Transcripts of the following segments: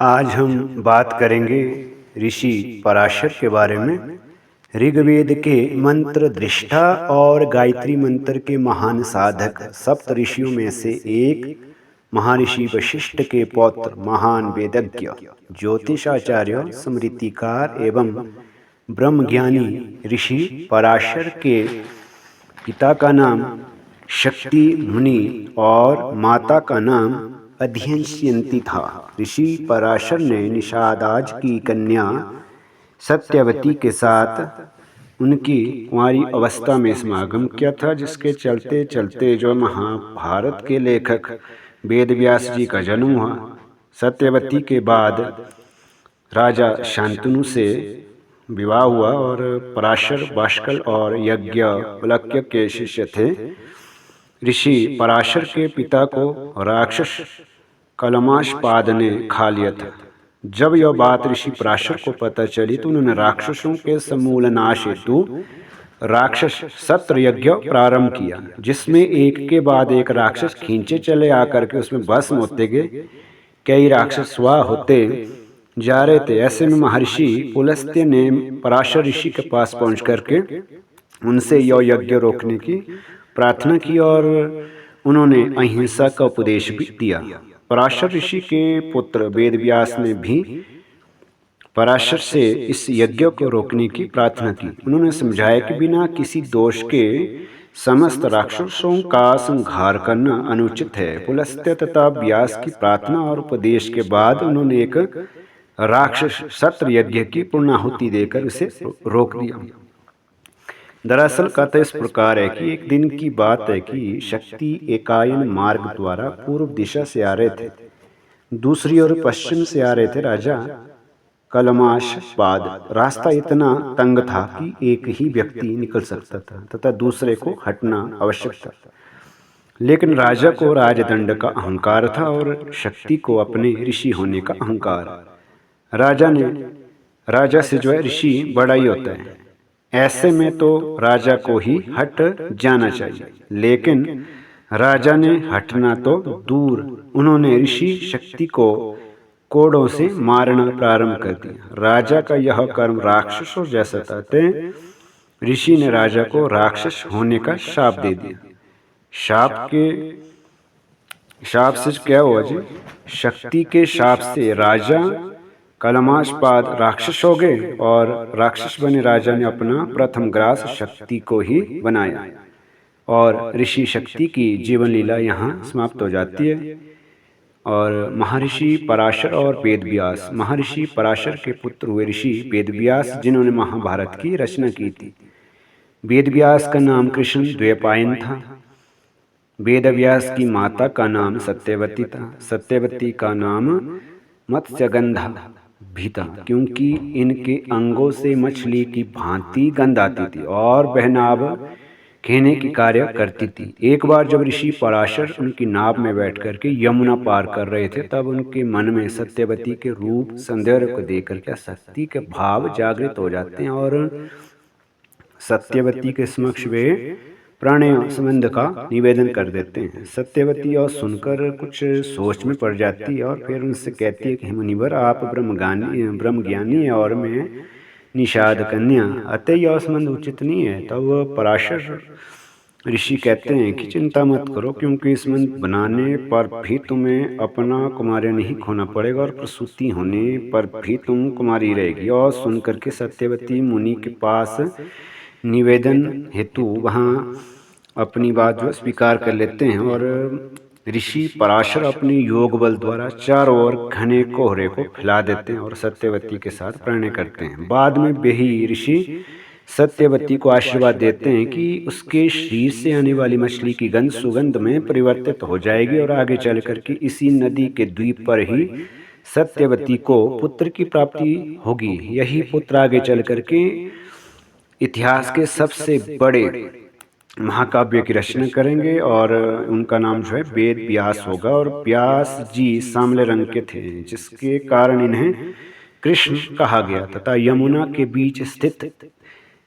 आज हम बात करेंगे ऋषि पराशर के बारे में। ऋग्वेद के मंत्र दृष्टा और गायत्री मंत्र के महान साधक, सप्त ऋषियों में से एक महर्षि वशिष्ठ के पौत्र, महान वेदज्ञ, ज्योतिषाचार्य, स्मृतिकार एवं ब्रह्मज्ञानी ऋषि पराशर के पिता का नाम शक्ति मुनि और माता का नाम अध्ययनयंती था। ऋषि पराशर ने निषादाज की कन्या सत्यवती के साथ उनकी कुंवारी अवस्था में समागम किया था, जिसके चलते चलते जो महाभारत के लेखक वेदव्यास जी का जन्म हुआ। सत्यवती के बाद राजा शांतनु से विवाह हुआ और पराशर बाष्कल और याज्ञवल्क्य के शिष्य थे। ऋषि पराशर के पिता को राक्षस कलमाशपाद ने खा लिया था। जब यह बात ऋषि पराशर को पता चली तो उन्होंने राक्षसों के समूल नाश हेतु राक्षस सत्र यज्ञ प्रारंभ किया, जिसमें एक के बाद एक राक्षस खींचे चले आकर के उसमें भस्म होते गए। कई राक्षस स्वाह होते जा रहे थे। ऐसे में महर्षि पुलस्त्य ने पराशर ऋषि के पास पहुंच करके उनसे यह यज्ञ रोकने की प्रार्थना की और उन्होंने अहिंसा का उपदेश भी दिया। पराशर ऋषि के पुत्र वेदव्यास ने भी पराशर से इस यज्ञ को रोकने की प्रार्थना की। उन्होंने समझाया कि बिना किसी दोष के समस्त राक्षसों का संहार करना अनुचित है। पुलस्त्य तथा व्यास की प्रार्थना और उपदेश के बाद उन्होंने एक राक्षस सत्र यज्ञ की पूर्णाहुति देकर उसे रोक दिया। दरअसल कथा इस प्रकार है कि एक दिन की बात है कि शक्ति एकायन मार्ग द्वारा पूर्व दिशा से आ रहे थे। दूसरी ओर पश्चिम से आ रहे थे राजा कलमाशपाद। रास्ता इतना तंग था कि एक ही व्यक्ति निकल सकता था तथा दूसरे को हटना आवश्यक था। लेकिन राजा को राजदंड का अहंकार था और शक्ति को अपने ऋषि होने का अहंकार। राजा से जो है ऋषि बड़ा ही होता है। ऐसे में तो राजा को ही हट जाना चाहिए, लेकिन राजा ने हटना तो दूर, उन्होंने ऋषि शक्ति को कोड़ों से मारना प्रारंभ कर दिया। राजा का यह कर्म राक्षसों जैसा था। ऋषि ने राजा को राक्षस होने का शाप दे दिया। शाप से क्या हुआ जी? शक्ति के शाप से राजा कलमाशपाद राक्षस हो गए और राक्षस बने राजा ने अपना प्रथम ग्रास शक्ति को ही बनाया और ऋषि शक्ति की जीवन लीला यहाँ समाप्त हो जाती है। और महर्षि पराशर और वेदव्यास, महर्षि पराशर के पुत्र हुए ऋषि वेदव्यास, जिन्होंने महाभारत की रचना की थी। वेदव्यास का नाम कृष्ण द्वैपायन था। वेदव्यास की माता का नाम सत्यवती था। सत्यवती का नाम मत्स्यगंधा भी था, क्योंकि इनके अंगों से मछली की भांति गंध आती थी और वह नाव खेने की कार्य करती थी। एक बार जब ऋषि पराशर उनकी नाव में बैठ करके यमुना पार कर रहे थे, तब उनके मन में सत्यवती के रूप सौंदर्य को देख करके शक्ति के भाव जागृत हो जाते हैं और सत्यवती के समक्ष वे प्रणय संबंध का निवेदन कर देते हैं। सत्यवती और सुनकर कुछ सोच में पड़ जाती है और फिर उनसे कहती है कि मुनिवर, आप ब्रह्मज्ञानी है और मैं निषाद कन्या, अतः यह संबंध उचित नहीं है। तब पराशर ऋषि कहते हैं कि चिंता मत करो, क्योंकि इस संबंध बनाने पर भी तुम्हें अपना कुमार्य नहीं खोना पड़ेगा और प्रसूति होने पर भी तुम कुमारी रहेगी। और सुनकर के सत्यवती मुनि के पास निवेदन हेतु वहाँ अपनी बात जो स्वीकार कर लेते हैं और ऋषि पराशर अपने योग बल द्वारा चारों ओर घने कोहरे को फैला देते हैं और सत्यवती के साथ प्रणय करते हैं। बाद में वे ही ऋषि सत्यवती को आशीर्वाद देते हैं कि उसके शरीर से आने वाली मछली की गंध सुगंध में परिवर्तित हो जाएगी और आगे चल करके इसी नदी के द्वीप पर ही सत्यवती को पुत्र की प्राप्ति होगी। यही पुत्र आगे चल करके इतिहास के सबसे बड़े महाकाव्य की रचना करेंगे और उनका नाम जो है वेद व्यास होगा। और व्यास जी सांवले रंग के थे, जिसके कारण इन्हें कृष्ण कहा गया तथा यमुना के बीच स्थित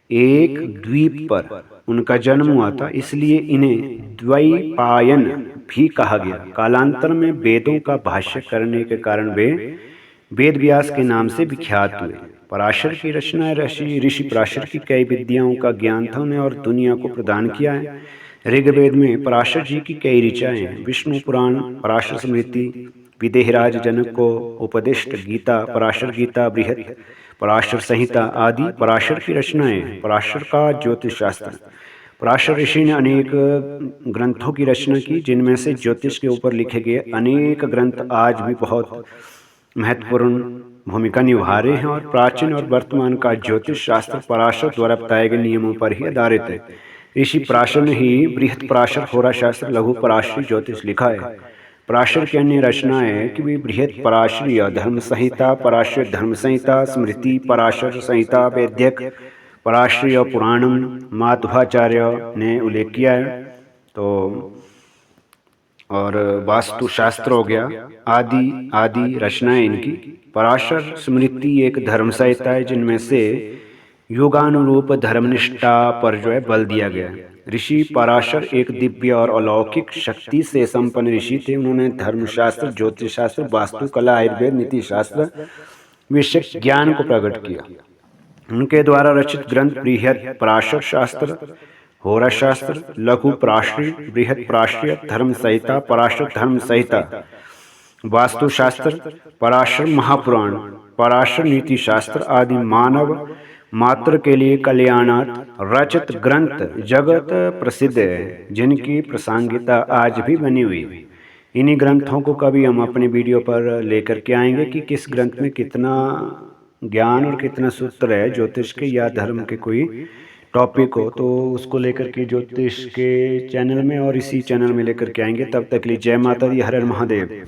एक द्वीप पर उनका जन्म हुआ था, इसलिए इन्हें द्वैपायन भी कहा गया। कालांतर में वेदों का भाष्य करने के कारण वे वेद व्यास के नाम से विख्यात हुए। पराशर की रचना ऋषि पराशर की कई विद्याओं का ज्ञान था उन्हें और दुनिया को प्रदान किया है। ऋग्वेद में पराशर जी की कई ऋचाएं हैं। विष्णु पुराण, पराशर स्मृति, विदेहराज जनक को उपदिष्ट गीता, पराशर गीता, बृहत पराशर संहिता आदि पराशर की रचनाएं। पराशर का ज्योतिष शास्त्र। पराशर ऋषि ने अनेक ग्रंथों की रचना की, जिनमें से ज्योतिष के ऊपर लिखे गए अनेक ग्रंथ आज भी बहुत महत्वपूर्ण भूमिका निभा रहे हैं और प्राचीन और वर्तमान का ज्योतिष शास्त्र पराशर द्वारा बताए गए नियमों पर ही आधारित है। ऋषि पराशर ने ही बृहत पराशर, होरा शास्त्र, लघु पराशरी ज्योतिष लिखा है। पराशर की अन्य रचनाएं कि बृहत पराशरीय धर्म संहिता, पराशर धर्म संहिता, स्मृति पराशर संहिता, वैद्यक पराशरीय पुराणम माधवाचार्य ने उल्लेख किया है। तो और वास्तुशास्त्र हो गया, आदि आदि रचनाएं इनकी। पराशर स्मृति एक धर्म संहिता है जिनमें से युगानुरूप धर्मनिष्ठा पर जो है बल दिया गया है। ऋषि पराशर एक दिव्य और अलौकिक शक्ति से संपन्न ऋषि थे। उन्होंने धर्मशास्त्र, ज्योतिष शास्त्र, वास्तु कला, आयुर्वेद, नीति शास्त्र विषय ज्ञान को प्रकट किया। उनके द्वारा रचित ग्रंथ बृहत पराशर शास्त्र, होरा शास्त्र, लघु पराशरी, बृहत पराशरीय धर्म संहिता, पराशर धर्म संहिता, वास्तुशास्त्र, पराशर महापुराण, पराशर नीति शास्त्र आदि मानव मात्र के लिए कल्याणार्थ रचित ग्रंथ जगत प्रसिद्ध है, जिनकी प्रासंगिकता आज भी बनी हुई है। इन्हीं ग्रंथों को कभी हम अपने वीडियो पर लेकर के आएंगे कि किस ग्रंथ में कितना ज्ञान और कितना सूत्र है ज्योतिष के या धर्म के कोई टॉपिक हो, तो उसको लेकर के ज्योतिष के चैनल में और इसी चैनल में लेकर के आएंगे। तब तक के लिए जय माता दी, हर हर महादेव।